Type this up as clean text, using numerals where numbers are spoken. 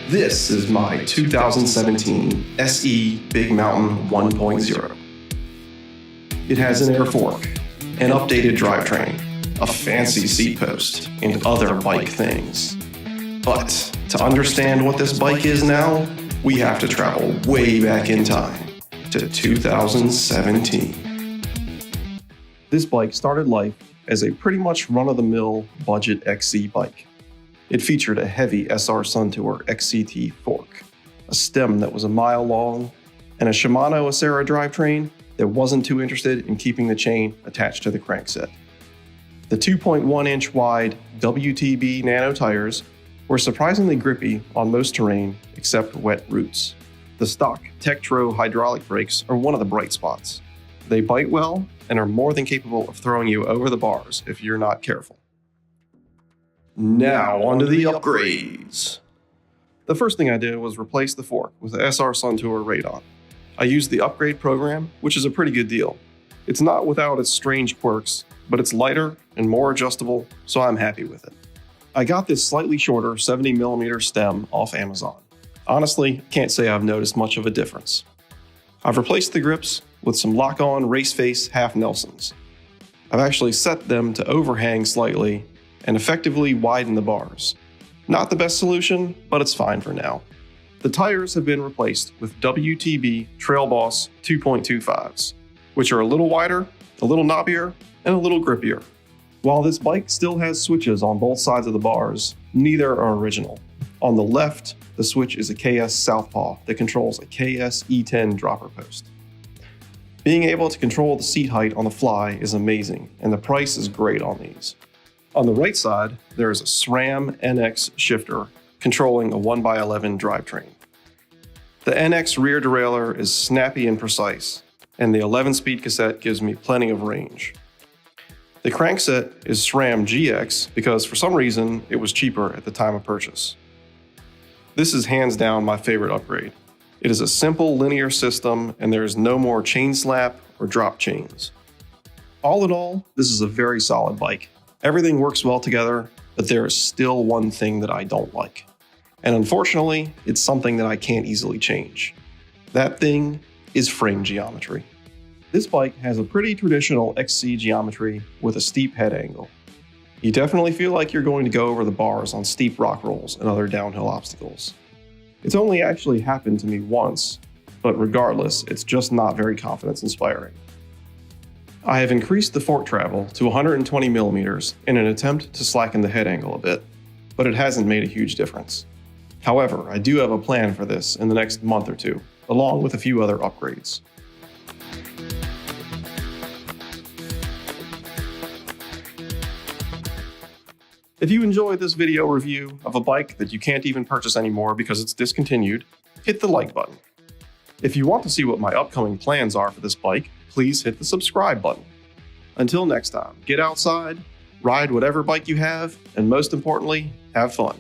This is my 2017 SE Big Mountain 1.0. It has an air fork, an updated drivetrain, a fancy seat post, and other bike things. But to understand what this bike is now, we have to travel way back in time to 2017. This bike started life as a pretty much run-of-the-mill budget XC bike. It featured a heavy SR Suntour XCT fork, a stem that was a mile long, and a Shimano Acera drivetrain that wasn't too interested in keeping the chain attached to the crankset. The 2.1-inch wide WTB Nano tires were surprisingly grippy on most terrain except wet roots. The stock Tektro hydraulic brakes are one of the bright spots. They bite well and are more than capable of throwing you over the bars if you're not careful. Now onto the upgrades. The first thing I did was replace the fork with the SR Suntour Radon. I used the upgrade program, which is a pretty good deal. It's not without its strange quirks, but it's lighter and more adjustable, so I'm happy with it. I got this slightly shorter 70mm stem off Amazon. Honestly, can't say I've noticed much of a difference. I've replaced the grips with some lock-on race face half Nelsons. I've actually set them to overhang slightly and effectively widen the bars. Not the best solution, but it's fine for now. The tires have been replaced with WTB Trail Boss 2.25s, which are a little wider, a little knobbier, and a little grippier. While this bike still has switches on both sides of the bars, neither are original. On the left, the switch is a KS Southpaw that controls a KS E10 dropper post. Being able to control the seat height on the fly is amazing, and the price is great on these. On the right side, there is a SRAM NX shifter controlling a 1x11 drivetrain. The NX rear derailleur is snappy and precise, and the 11-speed cassette gives me plenty of range. The crankset is SRAM GX because for some reason it was cheaper at the time of purchase. This is hands down my favorite upgrade. It is a simple linear system and there is no more chain slap or drop chains. All in all, this is a very solid bike. Everything works well together, but there is still one thing that I don't like. And unfortunately, it's something that I can't easily change. That thing is frame geometry. This bike has a pretty traditional XC geometry with a steep head angle. You definitely feel like you're going to go over the bars on steep rock rolls and other downhill obstacles. It's only actually happened to me once, but regardless, it's just not very confidence-inspiring. I have increased the fork travel to 120mm in an attempt to slacken the head angle a bit, but it hasn't made a huge difference. However, I do have a plan for this in the next month or two, along with a few other upgrades. If you enjoyed this video review of a bike that you can't even purchase anymore because it's discontinued, hit the like button. If you want to see what my upcoming plans are for this bike, please hit the subscribe button. Until next time, get outside, ride whatever bike you have, and most importantly, have fun.